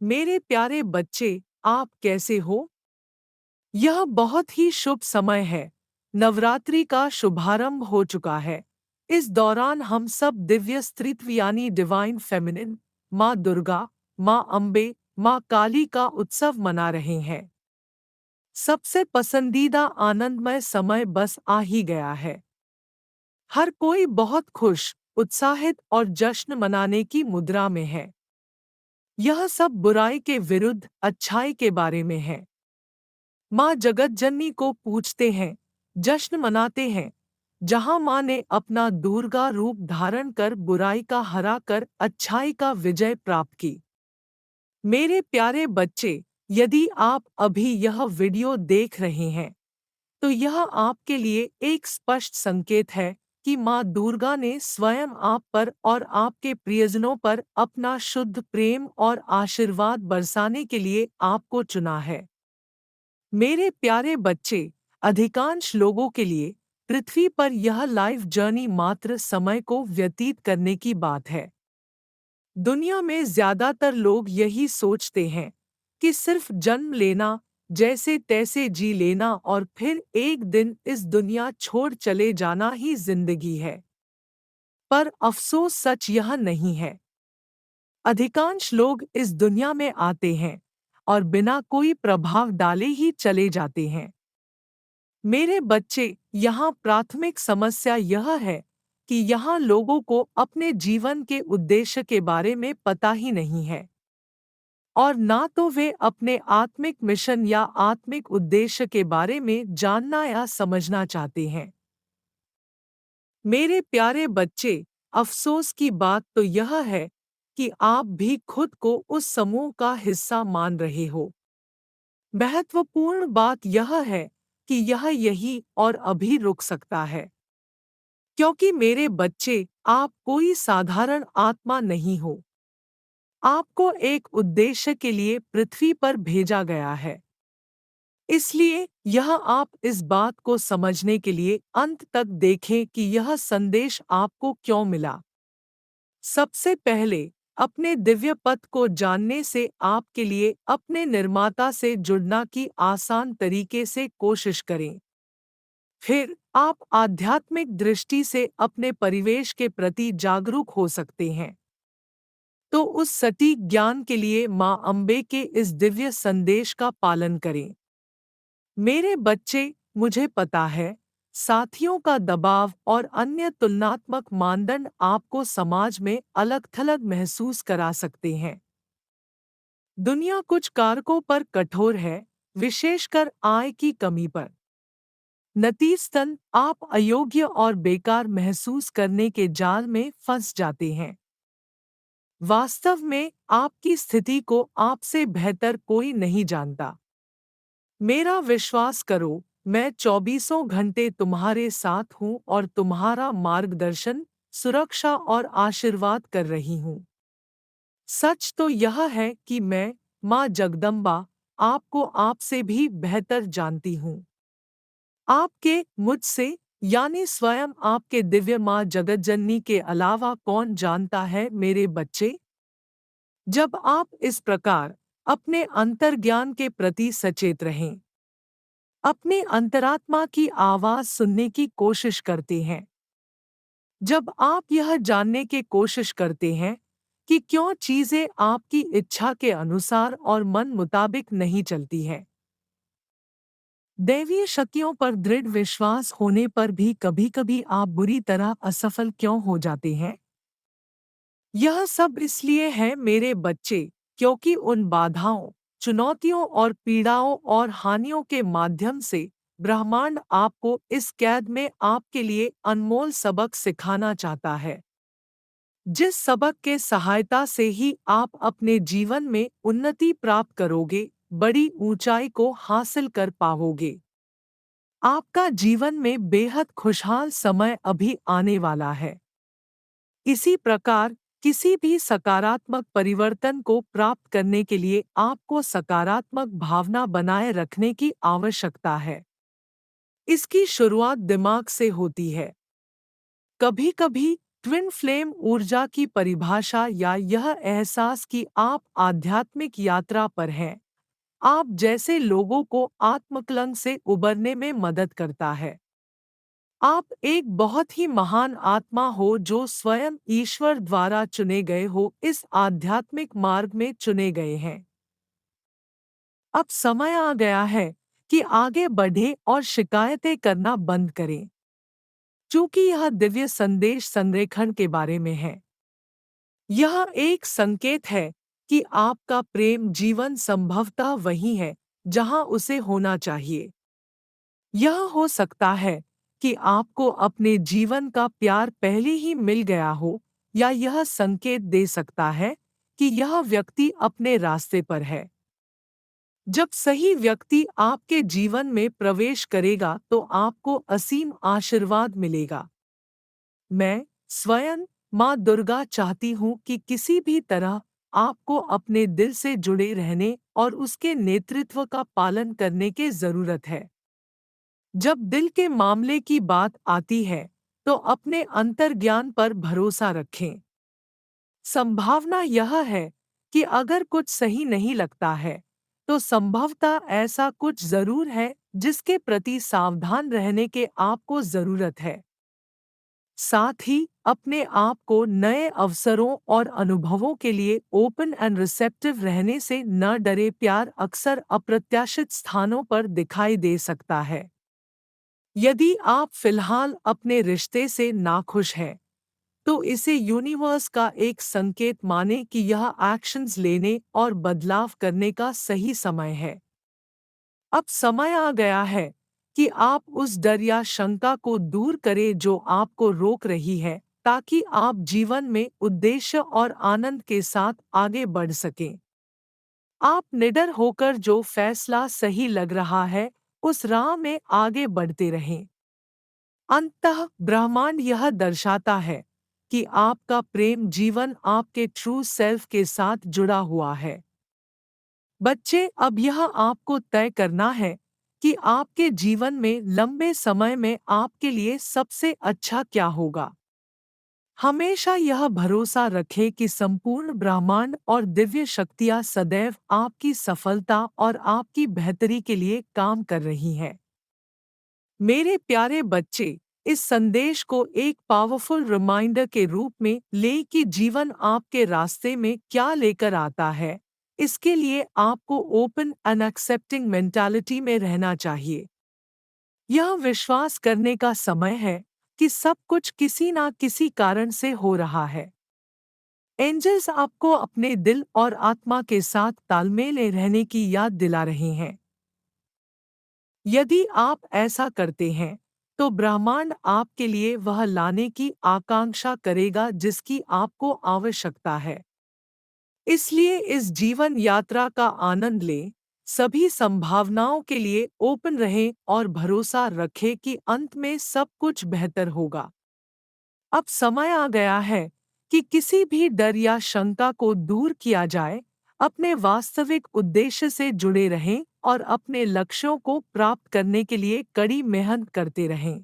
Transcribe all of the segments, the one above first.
मेरे प्यारे बच्चे, आप कैसे हो? यह बहुत ही शुभ समय है। नवरात्रि का शुभारंभ हो चुका है। इस दौरान हम सब दिव्य स्त्रीत्व यानी डिवाइन फेमिनिन, माँ दुर्गा, माँ अम्बे, माँ काली का उत्सव मना रहे हैं। सबसे पसंदीदा आनंदमय समय बस आ ही गया है। हर कोई बहुत खुश, उत्साहित और जश्न मनाने की मुद्रा में है। यह सब बुराई के विरुद्ध अच्छाई के बारे में है। माँ जगतजननी को पूजते हैं, जश्न मनाते हैं, जहाँ माँ ने अपना दुर्गा रूप धारण कर बुराई का हरा कर अच्छाई का विजय प्राप्त की। मेरे प्यारे बच्चे, यदि आप अभी यह वीडियो देख रहे हैं, तो यह आपके लिए एक स्पष्ट संकेत है कि माँ दुर्गा ने स्वयं आप पर और आपके प्रियजनों पर अपना शुद्ध प्रेम और आशीर्वाद बरसाने के लिए आपको चुना है। मेरे प्यारे बच्चे, अधिकांश लोगों के लिए पृथ्वी पर यह लाइफ जर्नी मात्र समय को व्यतीत करने की बात है। दुनिया में ज्यादातर लोग यही सोचते हैं कि सिर्फ जन्म लेना, जैसे तैसे जी लेना और फिर एक दिन इस दुनिया छोड़ चले जाना ही जिंदगी है। पर अफसोस सच यह नहीं है। अधिकांश लोग इस दुनिया में आते हैं और बिना कोई प्रभाव डाले ही चले जाते हैं। मेरे बच्चे, यहाँ प्राथमिक समस्या यह है कि यहाँ लोगों को अपने जीवन के उद्देश्य के बारे में पता ही नहीं है, और ना तो वे अपने आत्मिक मिशन या आत्मिक उद्देश्य के बारे में जानना या समझना चाहते हैं। मेरे प्यारे बच्चे, अफसोस की बात तो यह है कि आप भी खुद को उस समूह का हिस्सा मान रहे हो। महत्वपूर्ण बात यह है कि यह यही और अभी रुक सकता है, क्योंकि मेरे बच्चे, आप कोई साधारण आत्मा नहीं हो। आपको एक उद्देश्य के लिए पृथ्वी पर भेजा गया है। इसलिए यह आप इस बात को समझने के लिए अंत तक देखें कि यह संदेश आपको क्यों मिला। सबसे पहले, अपने दिव्य पथ को जानने से आपके लिए अपने निर्माता से जुड़ना की आसान तरीके से कोशिश करें। फिर आप आध्यात्मिक दृष्टि से अपने परिवेश के प्रति जागरूक हो सकते हैं। तो उस सटीक ज्ञान के लिए माँ अम्बे के इस दिव्य संदेश का पालन करें। मेरे बच्चे, मुझे पता है, साथियों का दबाव और अन्य तुलनात्मक मानदंड आपको समाज में अलग-थलग महसूस करा सकते हैं। दुनिया कुछ कारकों पर कठोर है, विशेषकर आय की कमी पर। नतीजतन आप अयोग्य और बेकार महसूस करने के जाल में फंस जाते हैं। वास्तव में आपकी स्थिति को आपसे बेहतर कोई नहीं जानता। मेरा विश्वास करो, मैं 24 घंटे तुम्हारे साथ हूँ और तुम्हारा मार्गदर्शन, सुरक्षा और आशीर्वाद कर रही हूँ। सच तो यह है कि मैं, माँ जगदम्बा, आपको आपसे भी बेहतर जानती हूँ। आपके, मुझसे, यानी स्वयं आपके दिव्य माँ जगतजननी के अलावा कौन जानता है मेरे बच्चे? जब आप इस प्रकार अपने अंतर्ज्ञान के प्रति सचेत रहें, अपनी अंतरात्मा की आवाज सुनने की कोशिश करते हैं, जब आप यह जानने की कोशिश करते हैं कि क्यों चीजें आपकी इच्छा के अनुसार और मन मुताबिक नहीं चलती हैं, दैवीय शक्तियों पर दृढ़ विश्वास होने पर भी कभी-कभी आप बुरी तरह असफल क्यों हो जाते हैं? यह सब इसलिए है मेरे बच्चे, क्योंकि उन बाधाओं, चुनौतियों और पीड़ाओं और हानियों के माध्यम से ब्रह्मांड आपको इस कैद में आपके लिए अनमोल सबक सिखाना चाहता है। जिस सबक के सहायता से ही आप अपने जीवन में उन्नति प्राप्त करोगे, बड़ी ऊंचाई को हासिल कर पाओगे। आपका जीवन में बेहद खुशहाल समय अभी आने वाला है। इसी प्रकार, किसी भी सकारात्मक परिवर्तन को प्राप्त करने के लिए आपको सकारात्मक भावना बनाए रखने की आवश्यकता है। इसकी शुरुआत दिमाग से होती है। कभी-कभी ट्विन फ्लेम ऊर्जा की परिभाषा या यह एहसास कि आप आध्यात्मिक यात्रा पर हैं, आप जैसे लोगों को आत्मकलंक से उबरने में मदद करता है। आप एक बहुत ही महान आत्मा हो जो स्वयं ईश्वर द्वारा चुने गए हो, इस आध्यात्मिक मार्ग में चुने गए हैं। अब समय आ गया है कि आगे बढ़े और शिकायतें करना बंद करें, चूंकि यह दिव्य संदेश संरेखण के बारे में है। यह एक संकेत है कि आपका प्रेम जीवन संभवतः वही है जहां उसे होना चाहिए। यह हो सकता है कि आपको अपने जीवन का प्यार पहले ही मिल गया हो, या यह संकेत दे सकता है कि यह व्यक्ति अपने रास्ते पर है। जब सही व्यक्ति आपके जीवन में प्रवेश करेगा तो आपको असीम आशीर्वाद मिलेगा। मैं स्वयं माँ दुर्गा चाहती हूँ कि किसी भी तरह आपको अपने दिल से जुड़े रहने और उसके नेतृत्व का पालन करने की जरूरत है। जब दिल के मामले की बात आती है तो अपने अंतर्ज्ञान पर भरोसा रखें। संभावना यह है कि अगर कुछ सही नहीं लगता है, तो संभवतः ऐसा कुछ जरूर है जिसके प्रति सावधान रहने के आपको जरूरत है। साथ ही अपने आप को नए अवसरों और अनुभवों के लिए ओपन एंड रिसेप्टिव रहने से न डरे। प्यार अक्सर अप्रत्याशित स्थानों पर दिखाई दे सकता है। यदि आप फिलहाल अपने रिश्ते से नाखुश हैं, तो इसे यूनिवर्स का एक संकेत माने कि यह एक्शंस लेने और बदलाव करने का सही समय है। अब समय आ गया है कि आप उस डर या शंका को दूर करें जो आपको रोक रही है, ताकि आप जीवन में उद्देश्य और आनंद के साथ आगे बढ़ सकें। आप निडर होकर जो फैसला सही लग रहा है, उस राह में आगे बढ़ते रहें। अंततः ब्रह्मांड यह दर्शाता है कि आपका प्रेम जीवन आपके ट्रू सेल्फ के साथ जुड़ा हुआ है। बच्चे, अब यह आपको तय करना है कि आपके जीवन में लंबे समय में आपके लिए सबसे अच्छा क्या होगा। हमेशा यह भरोसा रखें कि संपूर्ण ब्रह्मांड और दिव्य शक्तियाँ सदैव आपकी सफलता और आपकी बेहतरी के लिए काम कर रही हैं। मेरे प्यारे बच्चे, इस संदेश को एक पावरफुल रिमाइंडर के रूप में ले कि जीवन आपके रास्ते में क्या लेकर आता है, इसके लिए आपको ओपन एंड एक्सेप्टिंग मेंटालिटी में रहना चाहिए। यह विश्वास करने का समय है कि सब कुछ किसी ना किसी कारण से हो रहा है। एंजल्स आपको अपने दिल और आत्मा के साथ तालमेल में रहने की याद दिला रहे हैं। यदि आप ऐसा करते हैं, तो ब्रह्मांड आपके लिए वह लाने की आकांक्षा करेगा जिसकी आपको आवश्यकता है। इसलिए इस जीवन यात्रा का आनंद लें, सभी संभावनाओं के लिए ओपन रहें और भरोसा रखें कि अंत में सब कुछ बेहतर होगा। अब समय आ गया है कि किसी भी डर या शंका को दूर किया जाए, अपने वास्तविक उद्देश्य से जुड़े रहें और अपने लक्ष्यों को प्राप्त करने के लिए कड़ी मेहनत करते रहें।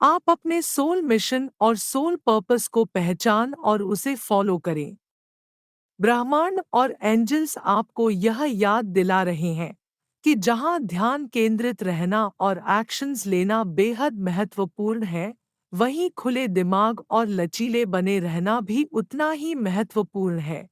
आप अपने सोल मिशन और सोल पर्पस को पहचान और उसे फॉलो करें। ब्रह्मांड और एंजल्स आपको यह याद दिला रहे हैं कि जहां ध्यान केंद्रित रहना और एक्शंस लेना बेहद महत्वपूर्ण है, वहीं खुले दिमाग और लचीले बने रहना भी उतना ही महत्वपूर्ण है।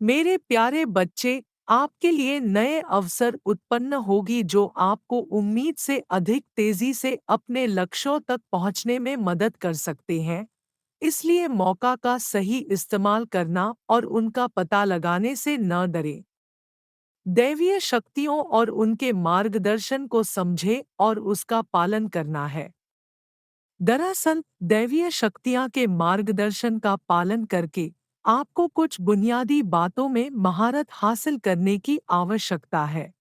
मेरे प्यारे बच्चे, आपके लिए नए अवसर उत्पन्न होगी जो आपको उम्मीद से अधिक तेजी से अपने लक्ष्यों तक पहुंचने में मदद कर सकते हैं। इसलिए मौका का सही इस्तेमाल करना और उनका पता लगाने से न डरें। दैवीय शक्तियों और उनके मार्गदर्शन को समझें और उसका पालन करना है। दरअसल दैवीय शक्तियाँ के मार्गदर्शन का पालन करके आपको कुछ बुनियादी बातों में महारत हासिल करने की आवश्यकता है।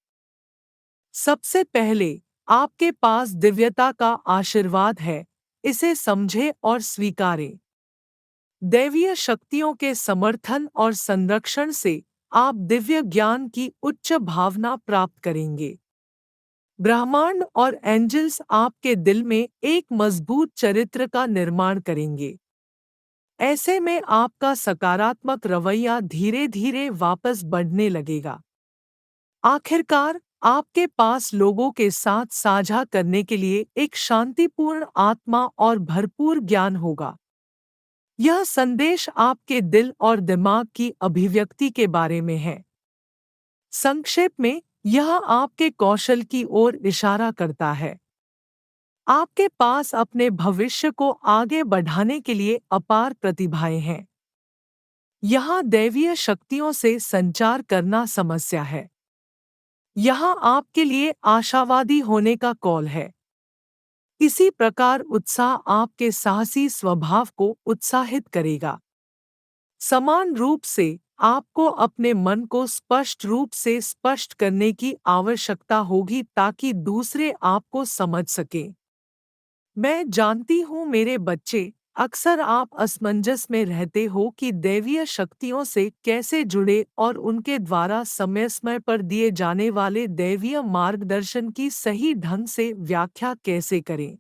सबसे पहले, आपके पास दिव्यता का आशीर्वाद है, इसे समझें और स्वीकारें। दैवीय शक्तियों के समर्थन और संरक्षण से आप दिव्य ज्ञान की उच्च भावना प्राप्त करेंगे। ब्रह्मांड और एंजल्स आपके दिल में एक मजबूत चरित्र का निर्माण करेंगे। ऐसे में आपका सकारात्मक रवैया धीरे धीरे वापस बढ़ने लगेगा। आखिरकार, आपके पास लोगों के साथ साझा करने के लिए एक शांतिपूर्ण आत्मा और भरपूर ज्ञान होगा। यह संदेश आपके दिल और दिमाग की अभिव्यक्ति के बारे में है। संक्षेप में, यह आपके कौशल की ओर इशारा करता है। आपके पास अपने भविष्य को आगे बढ़ाने के लिए अपार प्रतिभाएं हैं। यहाँ दैवीय शक्तियों से संचार करना समस्या है। यहाँ आपके लिए आशावादी होने का कॉल है। इसी प्रकार उत्साह आपके साहसी स्वभाव को उत्साहित करेगा। समान रूप से, आपको अपने मन को स्पष्ट रूप से स्पष्ट करने की आवश्यकता होगी ताकि दूसरे आपको समझ सकें। मैं जानती हूँ मेरे बच्चे, अक्सर आप असमंजस में रहते हो कि दैवीय शक्तियों से कैसे जुड़े और उनके द्वारा समय समय पर दिए जाने वाले दैवीय मार्गदर्शन की सही ढंग से व्याख्या कैसे करें।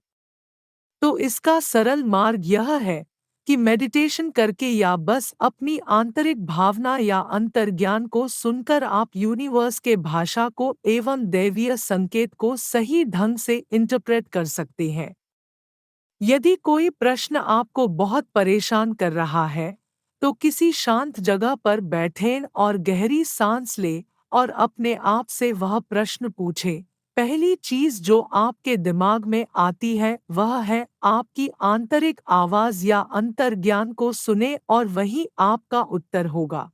तो इसका सरल मार्ग यह है कि मेडिटेशन करके या बस अपनी आंतरिक भावना या अंतर्ज्ञान को सुनकर आप यूनिवर्स के भाषा को एवं दैवीय संकेत को सही ढंग से इंटरप्रेट कर सकते हैं। यदि कोई प्रश्न आपको बहुत परेशान कर रहा है, तो किसी शांत जगह पर बैठें और गहरी सांस लें और अपने आप से वह प्रश्न पूछें। पहली चीज जो आपके दिमाग में आती है वह है आपकी आंतरिक आवाज या अंतर्ज्ञान को सुने और वही आपका उत्तर होगा।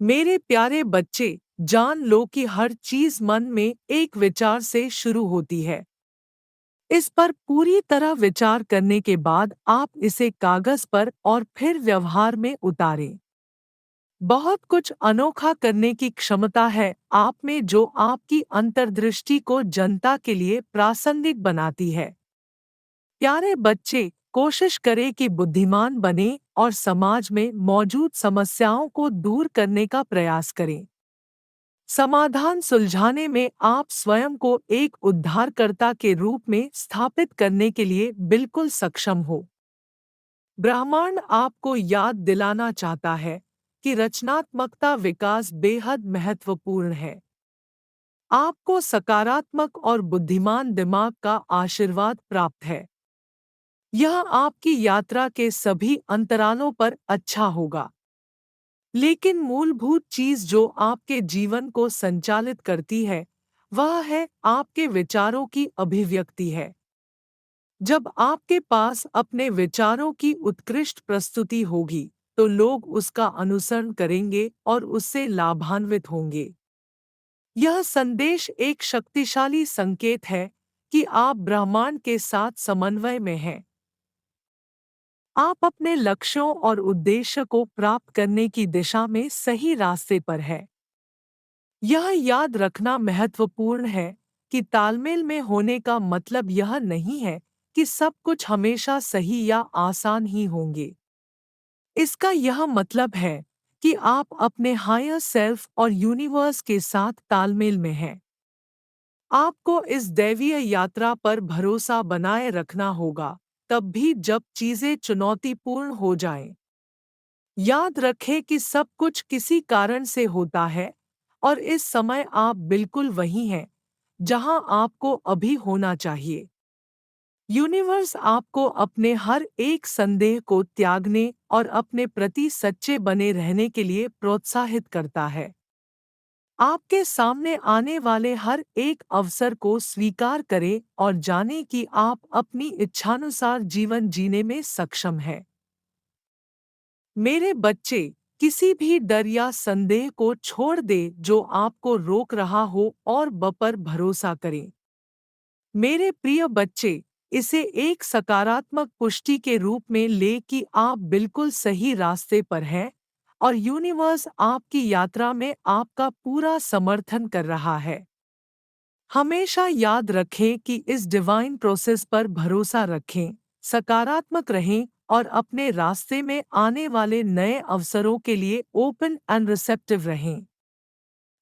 मेरे प्यारे बच्चे, जान लो कि हर चीज मन में एक विचार से शुरू होती है। इस पर पूरी तरह विचार करने के बाद आप इसे कागज पर और फिर व्यवहार में उतारें। बहुत कुछ अनोखा करने की क्षमता है आप में जो आपकी अंतर्दृष्टि को जनता के लिए प्रासंगिक बनाती है। प्यारे बच्चे, कोशिश करें कि बुद्धिमान बने और समाज में मौजूद समस्याओं को दूर करने का प्रयास करें। समाधान सुलझाने में आप स्वयं को एक उद्धारकर्ता के रूप में स्थापित करने के लिए बिल्कुल सक्षम हो। ब्रह्मांड आपको याद दिलाना चाहता है कि रचनात्मकता विकास बेहद महत्वपूर्ण है। आपको सकारात्मक और बुद्धिमान दिमाग का आशीर्वाद प्राप्त है। यह आपकी यात्रा के सभी अंतरालों पर अच्छा होगा। लेकिन मूलभूत चीज जो आपके जीवन को संचालित करती है, वह है आपके विचारों की अभिव्यक्ति है। जब आपके पास अपने विचारों की उत्कृष्ट प्रस्तुति होगी, तो लोग उसका अनुसरण करेंगे और उससे लाभान्वित होंगे। यह संदेश एक शक्तिशाली संकेत है कि आप ब्रह्मांड के साथ समन्वय में हैं। आप अपने लक्ष्यों और उद्देश्य को प्राप्त करने की दिशा में सही रास्ते पर हैं। यह याद रखना महत्वपूर्ण है कि तालमेल में होने का मतलब यह नहीं है कि सब कुछ हमेशा सही या आसान ही होंगे। इसका यह मतलब है कि आप अपने हायर सेल्फ और यूनिवर्स के साथ तालमेल में हैं। आपको इस दैवीय यात्रा पर भरोसा बनाए रखना होगा, तब भी जब चीजें चुनौतीपूर्ण हो जाएं। याद रखें कि सब कुछ किसी कारण से होता है और इस समय आप बिल्कुल वही हैं जहां आपको अभी होना चाहिए। यूनिवर्स आपको अपने हर एक संदेह को त्यागने और अपने प्रति सच्चे बने रहने के लिए प्रोत्साहित करता है। आपके सामने आने वाले हर एक अवसर को स्वीकार करें और जानें कि आप अपनी इच्छानुसार जीवन जीने में सक्षम हैं। मेरे बच्चे, किसी भी डर या संदेह को छोड़ दे जो आपको रोक रहा हो और पर भरोसा करें। मेरे प्रिय बच्चे, इसे एक सकारात्मक पुष्टि के रूप में ले कि आप बिल्कुल सही रास्ते पर हैं और यूनिवर्स आपकी यात्रा में आपका पूरा समर्थन कर रहा है। हमेशा याद रखें कि इस डिवाइन प्रोसेस पर भरोसा रखें, सकारात्मक रहें और अपने रास्ते में आने वाले नए अवसरों के लिए ओपन एंड रिसेप्टिव रहें।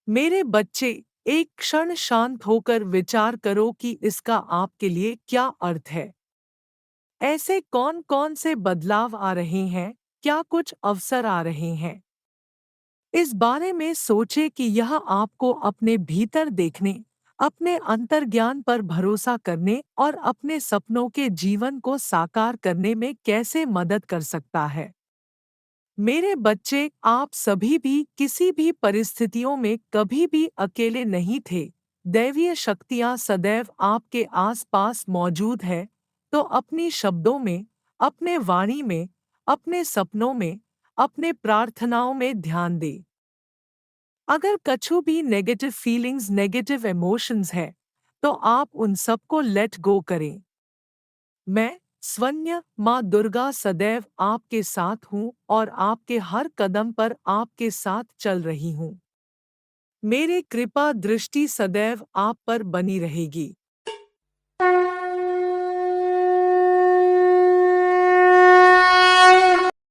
मेरे बच्चे, एक क्षण शांत होकर विचार करो कि इसका आपके लिए क्या अर्थ है। ऐसे कौन-कौन से बदलाव आ रहे हैं? क्या कुछ अवसर आ रहे हैं? इस बारे में सोचें कि यह आपको अपने भीतर देखने, अपने अंतर्ज्ञान पर भरोसा करने और अपने सपनों के जीवन को साकार करने में कैसे मदद कर सकता है। मेरे बच्चे, आप सभी भी किसी भी परिस्थितियों में कभी भी अकेले नहीं थे। दैवीय शक्तियाँ सदैव आपके आसपास मौजूद है। तो अपनी शब्दों में, अपने वाणी में, अपने सपनों में, अपने प्रार्थनाओं में ध्यान दें। अगर कछु भी नेगेटिव फीलिंग्स, नेगेटिव इमोशंस है, तो आप उन सबको लेट गो करें। मैं, स्वन्य माँ दुर्गा, सदैव आपके साथ हूँ और आपके हर कदम पर आपके साथ चल रही हूँ। मेरी कृपा दृष्टि सदैव आप पर बनी रहेगी।